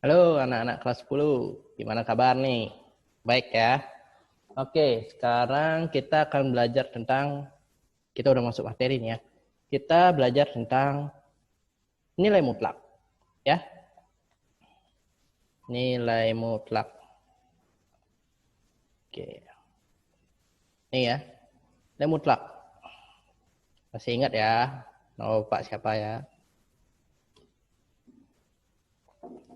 Halo anak-anak kelas 10, gimana kabar nih? Baik ya? Oke, sekarang kita akan belajar tentang, kita udah masuk materi nih ya. Kita belajar tentang nilai mutlak ya. Nilai mutlak. Oke, nih ya, nilai mutlak. Masih ingat ya, nama Pak siapa ya?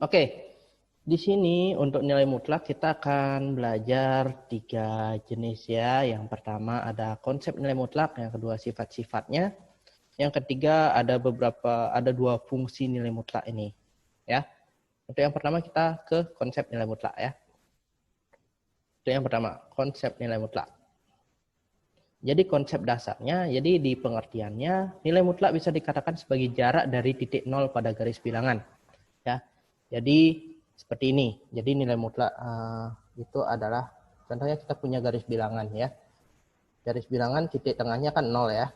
Oke, di sini untuk nilai mutlak kita akan belajar 3 jenis ya. Yang pertama ada konsep nilai mutlak, yang kedua sifat-sifatnya, yang ketiga ada dua fungsi nilai mutlak ini ya. Untuk yang pertama kita ke konsep nilai mutlak ya. Itu yang pertama, konsep nilai mutlak. Jadi konsep dasarnya, jadi di pengertiannya nilai mutlak bisa dikatakan sebagai jarak dari titik nol pada garis bilangan ya. Jadi seperti ini. Jadi nilai mutlak itu adalah contohnya kita punya garis bilangan ya. Garis bilangan titik tengahnya kan nol ya.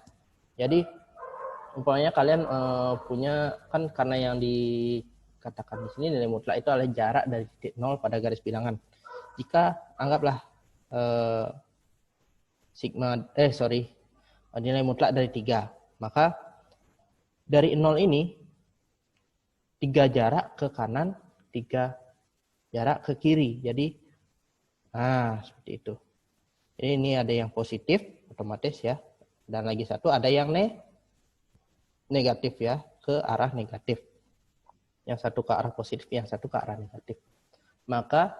Jadi umpamanya kalian punya kan, karena yang dikatakan di sini nilai mutlak itu adalah jarak dari titik nol pada garis bilangan. Jika anggaplah nilai mutlak dari 3, maka dari 0 ini 3 jarak ke kanan, 3 jarak ke kiri. Jadi seperti itu. Jadi ini ada yang positif otomatis ya, dan lagi satu ada yang negatif ya, ke arah negatif. Yang satu ke arah positif, yang satu ke arah negatif. Maka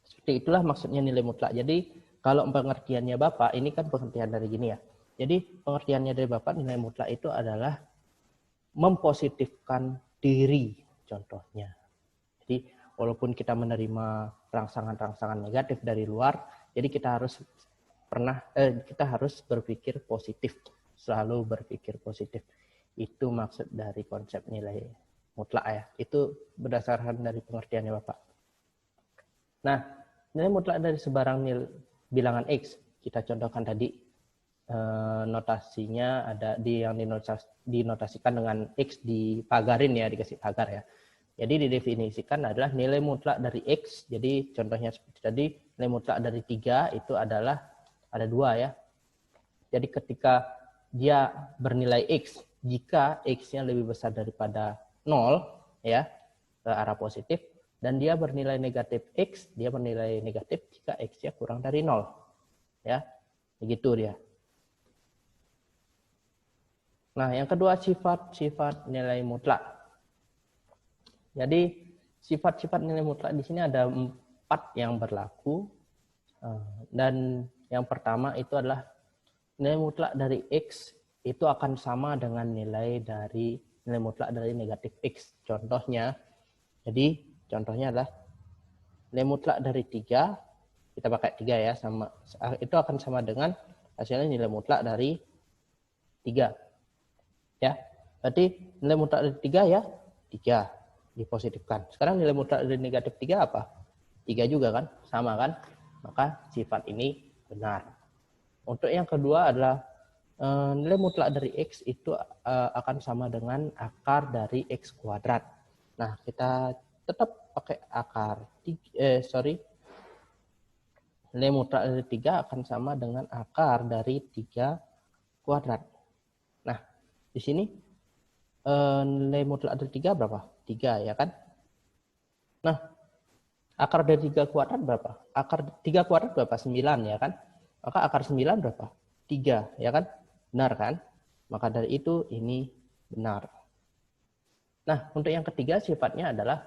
seperti itulah maksudnya nilai mutlak. Jadi kalau pengertiannya Bapak, ini kan pengertian dari gini ya. Jadi pengertiannya dari Bapak, nilai mutlak itu adalah mempositifkan diri contohnya. Jadi walaupun kita menerima rangsangan-rangsangan negatif dari luar, jadi kita harus berpikir positif, selalu berpikir positif. Itu maksud dari konsep nilai mutlak ya. Itu berdasarkan dari pengertiannya Bapak. Nah, nilai mutlak dari sebarang bilangan X, kita contohkan tadi, notasinya ada yang dinotasikan dengan X dipagarin ya, dikasih pagar ya. Jadi didefinisikan adalah nilai mutlak dari X. Jadi contohnya seperti tadi, nilai mutlak dari 3 itu adalah ada 2 ya. Jadi ketika dia bernilai X, jika X-nya lebih besar daripada 0 ya, ke arah positif, dan dia bernilai negatif X, dia bernilai negatif jika X-nya kurang dari 0 ya. Begitu dia. Nah, yang kedua sifat-sifat nilai mutlak. Jadi sifat-sifat nilai mutlak di sini ada 4 yang berlaku. Dan yang pertama itu adalah nilai mutlak dari X itu akan sama dengan nilai mutlak dari negatif X. Contohnya, jadi contohnya adalah nilai mutlak dari 3, kita pakai 3 ya, itu akan sama dengan hasilnya nilai mutlak dari 3. Ya, berarti nilai mutlak dari 3 ya, 3 dipositifkan. Sekarang nilai mutlak dari negatif 3 apa? 3 juga kan, sama kan? Maka sifat ini benar. Untuk yang kedua adalah nilai mutlak dari X itu akan sama dengan akar dari X kuadrat. Nah, kita tetap pakai nilai mutlak dari 3 akan sama dengan akar dari 3 kuadrat. Nah, di sini nilai mutlak dari 3 berapa? 3 ya kan? Nah, akar dari 3 kuadrat berapa? Akar 3 kuadrat berapa? 9 ya kan? Maka akar 9 berapa? 3 ya kan? Benar kan? Maka dari itu ini benar. Nah, untuk yang ketiga sifatnya adalah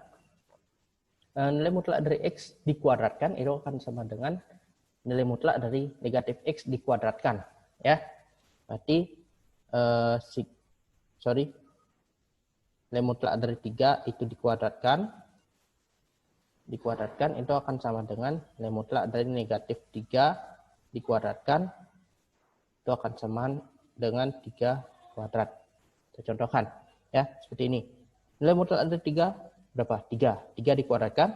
nilai mutlak dari X dikuadratkan itu akan sama dengan nilai mutlak dari negatif X dikuadratkan ya. Berarti nilai mutlak dari 3 itu dikuadratkan itu akan sama dengan nilai mutlak dari negatif 3 dikuadratkan itu akan sama dengan 3 kuadrat. Saya contohkan ya, seperti ini. Nilai mutlak dari 3 berapa? 3. 3 dikuadratkan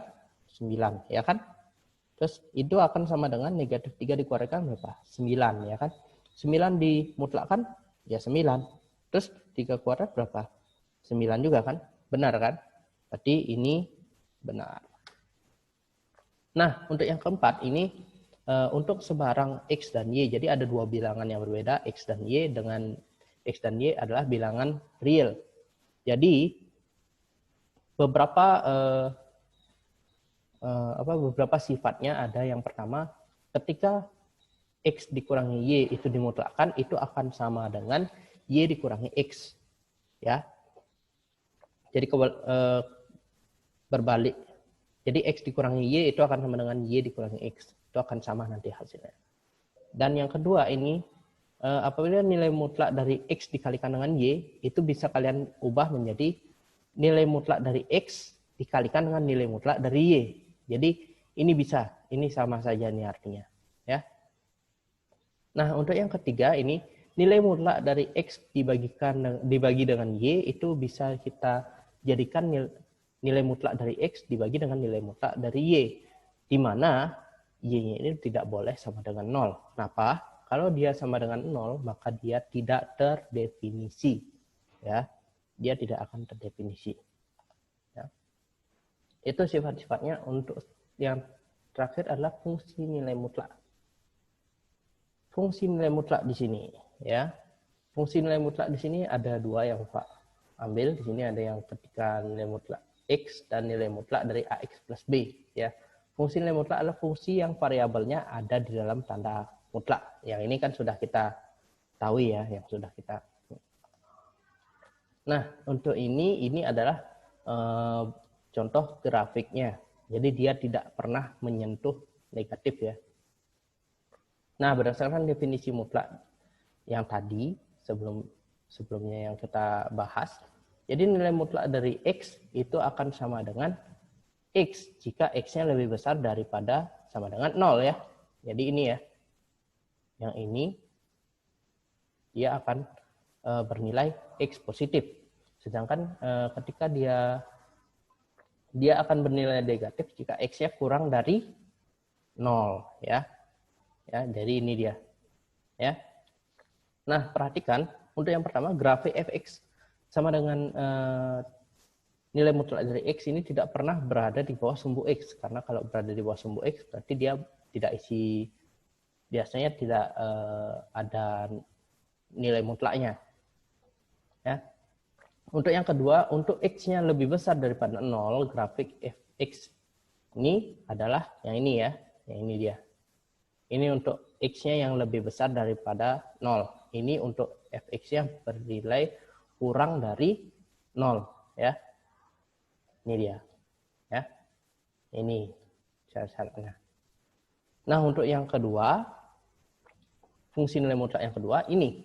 9 ya kan? Terus itu akan sama dengan negatif 3 dikuadratkan berapa? 9 ya kan? 9 dimutlakkan ya 9. Terus 3 kuadrat berapa? 9 juga kan? Benar kan? Berarti ini benar. Nah, untuk yang keempat ini untuk sebarang X dan Y. Jadi ada dua bilangan yang berbeda, X dan Y, dengan X dan Y adalah bilangan real. Jadi beberapa beberapa sifatnya ada. Yang pertama, ketika X dikurangi Y itu dimutlakkan, itu akan sama dengan Y dikurangi X. Ya. Jadi berbalik. Jadi X dikurangi Y itu akan sama dengan Y dikurangi X. Itu akan sama nanti hasilnya. Dan yang kedua ini, apabila nilai mutlak dari X dikalikan dengan Y, itu bisa kalian ubah menjadi nilai mutlak dari X dikalikan dengan nilai mutlak dari Y. Jadi ini bisa, ini sama saja nih artinya. Ya. Nah, untuk yang ketiga ini, nilai mutlak dari X dibagi dengan Y itu bisa kita jadikan nilai mutlak dari X dibagi dengan nilai mutlak dari Y. Di mana Y-nya ini tidak boleh sama dengan 0. Kenapa? Kalau dia sama dengan 0, maka dia tidak terdefinisi. Ya, dia tidak akan terdefinisi. Ya. Itu sifat-sifatnya. Untuk yang terakhir adalah fungsi nilai mutlak. Fungsi nilai mutlak di sini, ya. Fungsi nilai mutlak di sini ada dua yang Pak ambil. Di sini ada yang ketika nilai mutlak X dan nilai mutlak dari AX plus B, ya. Fungsi nilai mutlak adalah fungsi yang variabelnya ada di dalam tanda mutlak. Yang ini kan sudah kita tahu ya, yang sudah kita. Nah, untuk ini adalah contoh grafiknya. Jadi dia tidak pernah menyentuh negatif ya. Nah, berdasarkan definisi mutlak yang tadi sebelumnya yang kita bahas, jadi nilai mutlak dari X itu akan sama dengan X jika X-nya lebih besar daripada sama dengan 0 ya. Jadi ini ya. Yang ini dia akan bernilai X positif. Sedangkan ketika dia akan bernilai negatif jika X-nya kurang dari 0 ya. Ya, jadi ini dia. Ya. Nah, perhatikan untuk yang pertama, grafik fx sama dengan nilai mutlak dari X ini tidak pernah berada di bawah sumbu X. Karena kalau berada di bawah sumbu X berarti dia tidak biasanya tidak ada nilai mutlaknya. Ya. Untuk yang kedua, untuk X-nya lebih besar daripada 0, grafik fx ini adalah yang ini ya. Yang ini dia. Ini untuk X-nya yang lebih besar daripada 0. Ini untuk fx-nya bernilai kurang dari 0 ya. Ini dia. Ya. Ini syarat-syaratnya. Nah, untuk yang kedua, fungsi nilai mutlak yang kedua ini.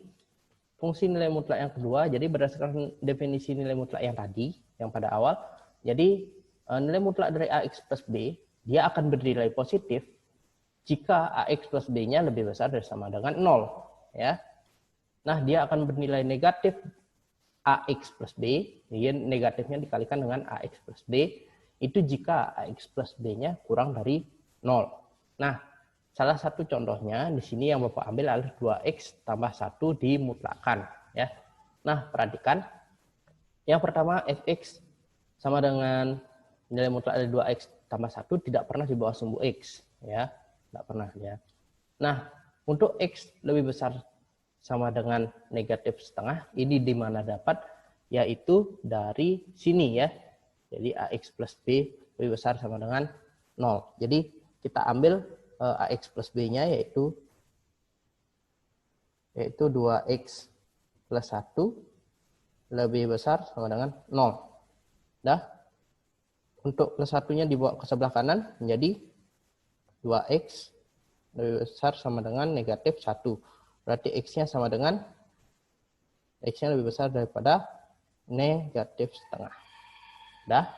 Fungsi nilai mutlak yang kedua, jadi berdasarkan definisi nilai mutlak yang tadi, yang pada awal, jadi nilai mutlak dari AX plus B, dia akan bernilai positif jika AX plus B-nya lebih besar dari sama dengan 0. Ya. Nah, dia akan bernilai negatif AX plus B, jadi negatifnya dikalikan dengan AX plus B, itu jika AX plus B-nya kurang dari 0. Nah, salah satu contohnya di sini yang Bapak ambil adalah 2X tambah 1 dimutlakkan. Ya. Nah, perhatikan. Yang pertama, fx sama dengan nilai mutlak dari 2X tambah 1 tidak pernah di bawah sumbu X. Ya. Tidak pernah ya. Nah, untuk X lebih besar sama dengan negatif setengah, ini di mana dapat? Yaitu dari sini ya. Jadi AX plus B lebih besar sama dengan 0. Jadi kita ambil AX plus B-nya yaitu 2X plus 1 lebih besar sama dengan 0. Dah. Untuk plus 1-nya dibawa ke sebelah kanan menjadi 2X lebih besar sama dengan negatif 1. Berarti X-nya sama dengan X-nya lebih besar daripada negatif setengah. Dah.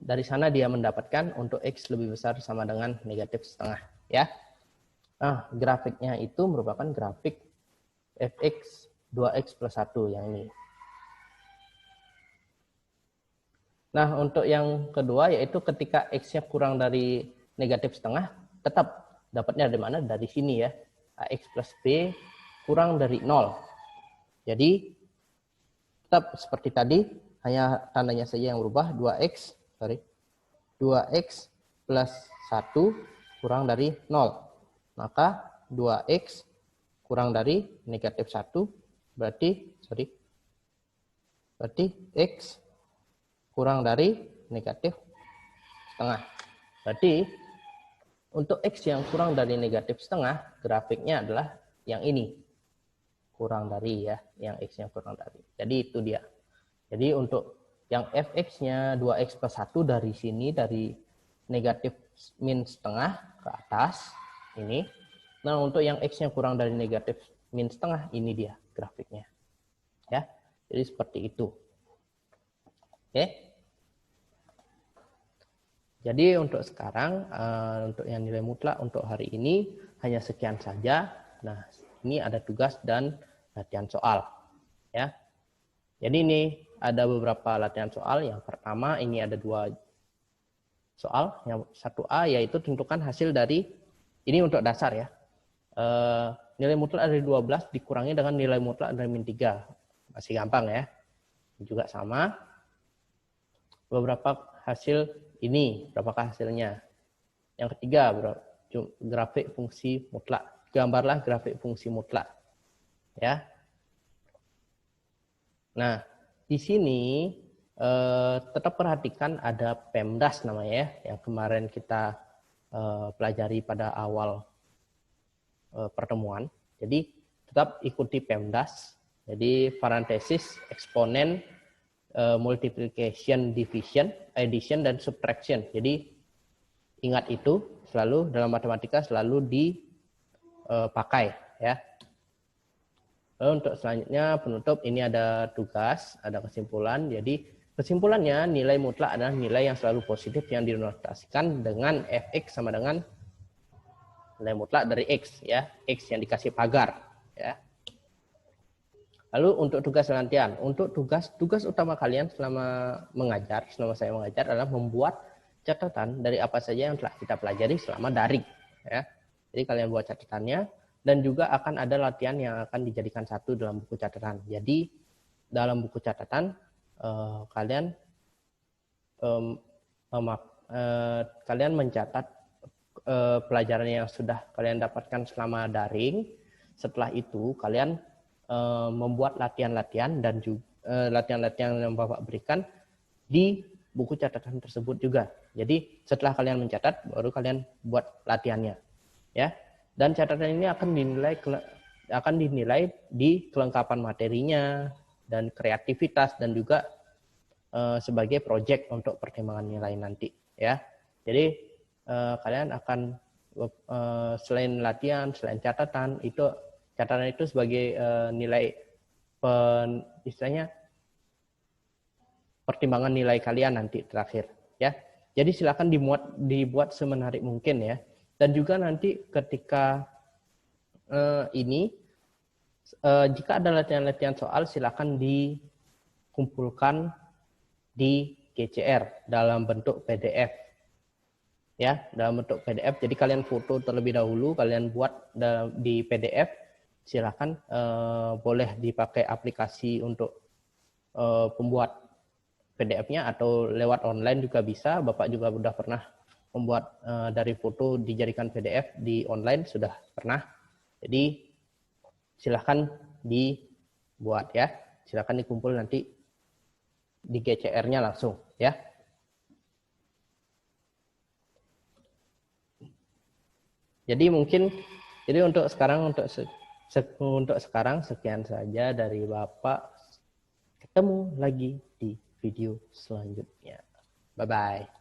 Dari sana dia mendapatkan untuk X lebih besar sama dengan negatif setengah. Ya. Nah, grafiknya itu merupakan grafik fx 2x plus 1 yang ini. Nah, untuk yang kedua yaitu ketika X-nya kurang dari negatif setengah, tetap dapatnya dari mana? Dari sini ya. AX plus B kurang dari 0. Jadi, tetap seperti tadi, hanya tandanya saja yang berubah, 2X 2x plus 1 kurang dari 0. Maka 2x kurang dari negatif 1 berarti x kurang dari negatif setengah. Berarti untuk x yang kurang dari negatif setengah, grafiknya adalah yang ini. Kurang dari ya, yang x yang kurang dari. Jadi itu dia. Jadi untuk yang fx-nya 2x plus 1 dari sini, dari negatif min setengah ke atas, ini. Nah, untuk yang x-nya kurang dari negatif min setengah, ini dia grafiknya. Ya, jadi seperti itu. Oke. Jadi untuk sekarang, untuk yang nilai mutlak untuk hari ini hanya sekian saja. Nah, ini ada tugas dan latihan soal. Ya. Jadi ini ada beberapa latihan soal. Yang pertama ini ada 2 soal. Yang 1A yaitu tentukan hasil dari, ini untuk dasar ya. Nilai mutlak dari 12 dikurangi dengan nilai mutlak dari min 3. Masih gampang ya. Juga sama. Beberapa hasil ini, berapakah hasilnya? Yang ketiga, grafik fungsi mutlak. Gambarlah grafik fungsi mutlak. Ya. Nah, di sini tetap perhatikan ada PEMDAS namanya ya, yang kemarin kita pelajari pada awal pertemuan. Jadi tetap ikuti PEMDAS. Jadi parentesis, eksponen, multiplication, division, addition, dan subtraction. Jadi ingat itu selalu dalam matematika selalu dipakai ya. Lalu untuk selanjutnya penutup ini ada tugas, ada kesimpulan. Jadi kesimpulannya nilai mutlak adalah nilai yang selalu positif yang dinotasikan dengan fx sama dengan nilai mutlak dari x ya, x yang dikasih pagar ya. Lalu untuk tugas latihan, untuk tugas utama kalian selama saya mengajar adalah membuat catatan dari apa saja yang telah kita pelajari selama daring ya. Jadi kalian buat catatannya dan juga akan ada latihan yang akan dijadikan satu dalam buku catatan. Jadi dalam buku catatan kalian kalian mencatat pelajaran yang sudah kalian dapatkan selama daring. Setelah itu kalian membuat latihan-latihan dan juga latihan-latihan yang Bapak berikan di buku catatan tersebut juga. Jadi setelah kalian mencatat baru kalian buat latihannya ya. Dan catatan ini akan dinilai di kelengkapan materinya dan kreativitas dan juga sebagai proyek untuk pertimbangan nilai nanti ya. Jadi kalian akan selain latihan, selain catatan itu sebagai nilai istilahnya pertimbangan nilai kalian nanti terakhir ya. Jadi silakan dibuat semenarik mungkin ya. Dan juga nanti ketika jika ada latihan-latihan soal silakan dikumpulkan di GCR dalam bentuk PDF ya, dalam bentuk PDF. Jadi kalian foto terlebih dahulu, kalian buat di PDF. Silakan boleh dipakai aplikasi untuk pembuat PDF-nya atau lewat online juga bisa. Bapak juga sudah pernah membuat dari foto dijadikan PDF di online, sudah pernah. Jadi silakan dibuat ya. Silakan dikumpul nanti di GCR-nya langsung ya. Jadi untuk sekarang sekian saja dari Bapak. Ketemu lagi di video selanjutnya. Bye-bye.